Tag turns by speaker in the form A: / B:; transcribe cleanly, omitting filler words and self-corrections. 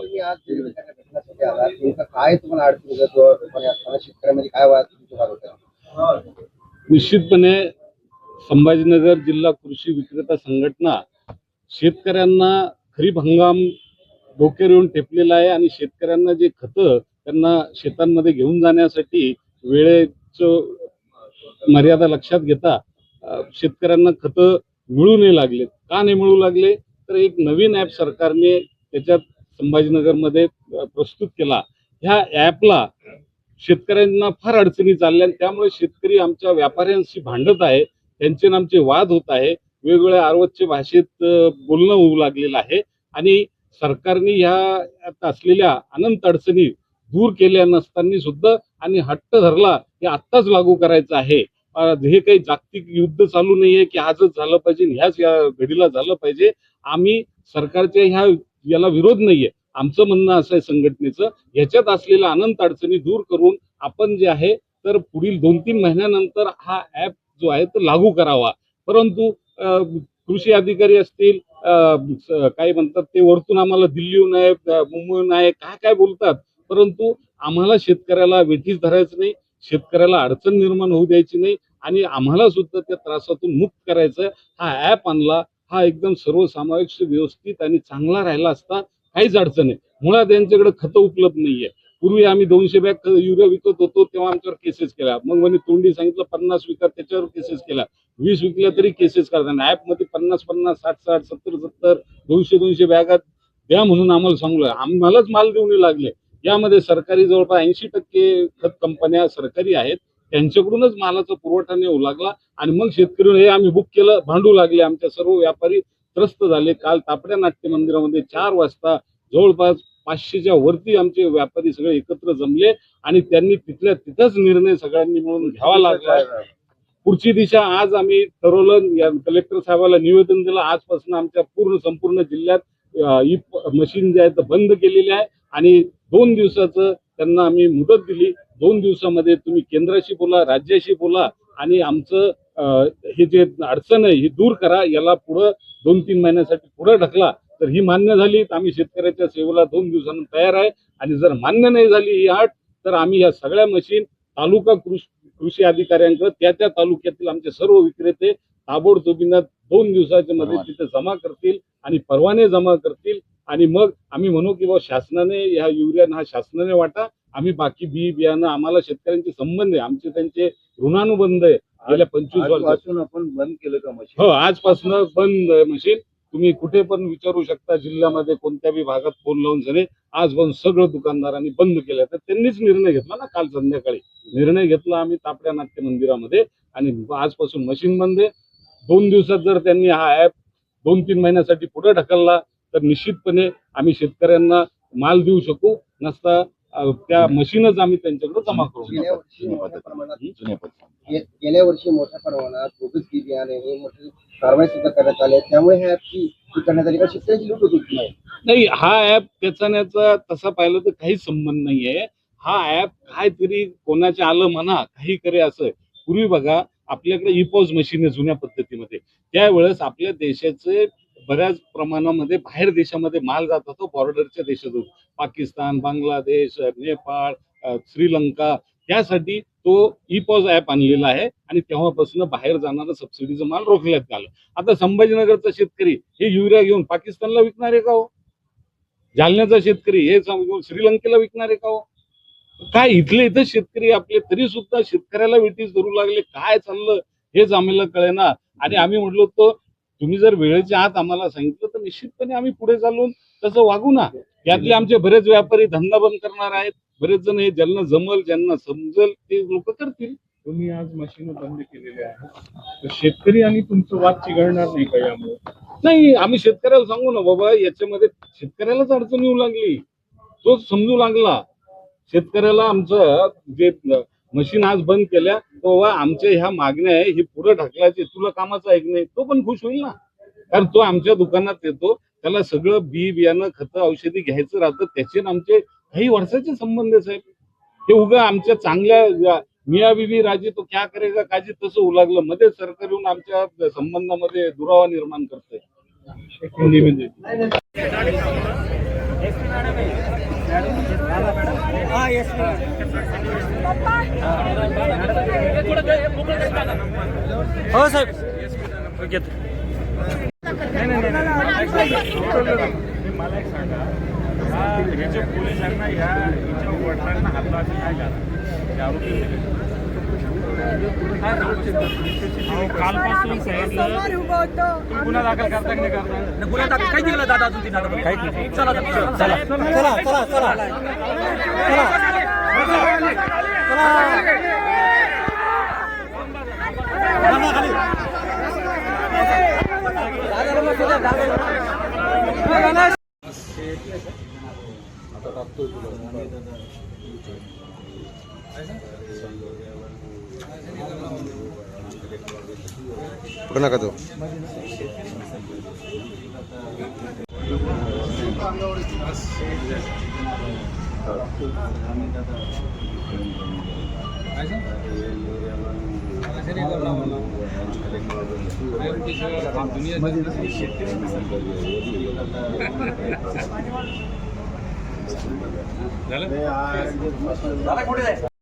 A: तुम्ही आज जे भेटण्यासाठी आलात, नेमकं काय तुम्हाला अडचण होतं? शेतकऱ्यांमध्ये काय वाद तुमचे वाद होतात?
B: निश्चितपणे संभाजीनगर जिल्हा कृषी विक्रेता संघटना शेतकऱ्यांना खरीप हंगाम डोक्यावर येऊन ठेपलेला आहे आणि शेतकऱ्यांना जे खतं त्यांना शेतांमध्ये घेऊन जाण्यासाठी वेळेचं मर्यादा लक्षात घेता शेतकऱ्यांना खतं मिळू नाही लागले. का नाही मिळू लागले? तर एक नवीन ॲप सरकारने त्याच्यात संभाजीनगरमध्ये प्रस्तुत केला. ह्या ॲपला शेतकऱ्यांना फार अडचणी चालल्या आणि त्यामुळे शेतकरी आमच्या व्यापाऱ्यांशी भांडत आहे, त्यांचे आणि आमचे वाद होत आहे, वेगवेगळ्या अर्वच्य भाषेत बोलणं होऊ लागलेलं आहे आणि सरकारने ह्या असलेल्या अनंत अडचणी दूर केल्या नसताना सुद्धा आणि हट्ट धरला की आत्ताच लागू करायचं आहे. हे काही जागतिक युद्ध चालू नाहीये की आजच झालं पाहिजे, ह्याच या घडीला झालं पाहिजे. आम्ही सरकारच्या याला विरोध नाहीये. आमचं म्हणणं असं आहे संघटनेचं, याच्यात असलेल्या अनंत अडचणी दूर करून आपण जे आहे तर पुढील 2-3 महिन्यानंतर हा ऍप जो आहे तो लागू करावा. परंतु कृषी अधिकारी असतील, काय म्हणतात ते वरतून आम्हाला दिल्लीहून आहे, मुंबईहून आहे, काय काय बोलतात, परंतु आम्हाला शेतकऱ्याला वेठीस धरायचं नाही, शेतकऱ्याला अडचण निर्माण होऊ द्यायची नाही आणि आम्हाला सुद्धा त्या त्रासातून मुक्त करायचं. हा ऍप आणला, हा एकदम सर्वसमावेश व्यवस्थित आणि चांगला राहिला असता काहीच अडचण नाही. मुळात यांच्याकडे खतं उपलब्ध नाहीये. पूर्वी आम्ही 200 बॅग युरिया विकत होतो तेव्हा आमच्यावर केसेस केल्या. मग म्हणे तोंडी सांगितलं 50 विकत, त्याच्यावर केसेस केल्या. 20 विकल्या तरी केसेस करतात. ऍप मध्ये 50-50, 60-60, 70-70, 200-200 बॅगात द्या म्हणून आम्हाला सांगू आम्हालाच माल देऊन लागले. यामध्ये सरकारी जवळपास 80% खत कंपन्या सरकारी आहेत, त्यांच्याकडूनच मालाचा पुरवठा नाही होऊ लागला आणि मग शेतकरी हे आम्ही बुक केलं भांडू लागले. आमच्या सर्व व्यापारी त्रस्त झाले. काल तापड्या नाट्य मंदिरामध्ये 4 वाजता जवळपास 500च्या वरती आमचे व्यापारी सगळे एकत्र जमले आणि त्यांनी तिथल्या तिथंच निर्णय सगळ्यांनी मिळून घ्यावा लागला. पुढची दिशा आज आम्ही ठरवलं, कलेक्टर साहेबाला निवेदन दिलं. आजपासून आमच्या संपूर्ण जिल्ह्यात मशीन जे आहे ते बंद केलेले आहे आणि 2 दिवसाचं त्यांना आम्ही मुदत दिली. 2 दिवसामध्ये तुम्ही केंद्राशी बोला, राज्याशी बोला आणि आमचं हे जे अडचण आहे ही दूर करा. याला पुढं 2-3 महिन्यासाठी पुढे ढकला. तर ही मान्य झाली तर आम्ही शेतकऱ्याच्या सेवेला 2 दिवसांनी तयार आहे आणि जर मान्य नाही झाली ही अट तर आम्ही या सगळ्या मशीन तालुका कृषी अधिकाऱ्यांकडे त्या तालुक्यातील आमचे सर्व विक्रेते ताबडतोबीनं 2 दिवसाच्या मध्ये तिथे जमा करतील आणि परवाने जमा करतील आणि मग आम्ही म्हणू की बाबा शासनाने ह्या युरिया हा शासनाने वाटा, आम्ही बाकी बियाणं आम्हाला शेतकऱ्यांचे संबंध आहे, आमचे त्यांचे ऋणानुबंध आहे. गेल्या 25 वर्षापासून
A: आपण बंद केलं का मशीन?
B: हो, आजपासून बंद मशीन. तुम्ही कुठे पण विचारू शकता, जिल्ह्यामध्ये कोणत्याही भागात फोन लावून झाले आज बंद. सगळं दुकानदारांनी बंद केलं. तर त्यांनीच निर्णय घेतला ना, काल संध्याकाळी निर्णय घेतला आम्ही तापड्या नाट्य मंदिरामध्ये आणि आजपासून मशीन बंद आहे. 2 दिवसात जर त्यांनी हा ऍप 2-3 महिन्यासाठी पुढे ढकलला तर निश्चितपणे आम्ही शेतकऱ्यांना माल देऊ शकू. नसता त्या मशीनच आम्ही त्यांच्याकडे जमा करू.
A: गेल्या वर्षी मोठ्या प्रमाणात बोगस बी बियाणे हे मोठी कारवाई सुद्धा करण्यात आली, त्यामुळे ह्या ऍपची करण्यात आली का शेतकऱ्याची लूट होत
B: नाही. हा ऍप त्याचा तसा पाहिलं तर काहीच संबंध नाहीये. हा ऍप काहीतरी कोणाच्या आलं म्हणा, काही करे असं. पूर्वी बघा आपल्याकडे ई-पॉज मशीन आहे जुन्या पद्धतीमध्ये, त्यावेळेस आपल्या देशाचे बऱ्याच प्रमाणामध्ये बाहेर देशामध्ये माल जात होतो, बॉर्डरच्या देशातून पाकिस्तान, बांगलादेश, नेपाळ, श्रीलंका. त्यासाठी तो ई-पॉज ऍप आणलेला आहे आणि तेव्हापासून बाहेर जाणारा सबसिडीचा माल रोखण्यात आलं. आता संभाजीनगरचा शेतकरी हे युरिया घेऊन पाकिस्तानला विकणार आहे का हो? जालन्याचा शेतकरी हे घेऊन श्रीलंकेला विकणार आहे का हो? काय इथले इथं शेतकरी आपले तरी सुद्धा शेतकऱ्याला वेठीस धरू लागले. काय चाललं हेच आम्हाला कळेना. आणि आम्ही म्हटलो होतो तुम्ही जर वेळेच्या आत आम्हाला सांगितलं तर निश्चितपणे आम्ही पुढे चालून तसं वागू ना. यातले आमचे बरेच व्यापारी धंदा बंद करणार आहेत. बरेच जण हे ज्यांना जमल ज्यांना समजल ते लोक करतील.
C: तुम्ही आज मशीन बंद केलेले आहे, तर शेतकरी आणि तुमचं वाद चिघळणार नाही का यामुळे?
B: नाही, आम्ही शेतकऱ्याला सांगू ना बाबा, याच्यामध्ये शेतकऱ्यालाच अडचण येऊ लागली, तोच समजू लागला. शेतकऱ्याला आमचं जे मशीन आज बंद केल्या बाबा आमच्या ह्या मागण्या आहे, हे पुढे ढकलायचे, तुला कामाचं ऐक नाही, तो पण खुश होईल ना. कारण तो आमच्या दुकानात येतो, त्याला सगळं बियाणं खतं औषधी घ्यायचं राहतं, त्याचे आमचे काही वर्षाचे संबंध साहेब. हे उगा आमच्या चांगल्या मिया बीबी राजी तो क्या करेगा काजी तसं उलागलं मध्ये सरकार येऊन आमच्या संबंधामध्ये दुरावा निर्माण करतंय.
D: हो साहेब.
C: मला एक सांगा, ह्याच्या पोलिसांना हिच्या वडिलांना हातला असं काय करा आरोपी कालपासून गुन्हा दाखल करता की नाही करता?
D: गुन्हा दाखल काही केलं दादा अजून तिला काही नाही. चला चला चला चला चला चला
A: पकडू नका तो.
B: झालं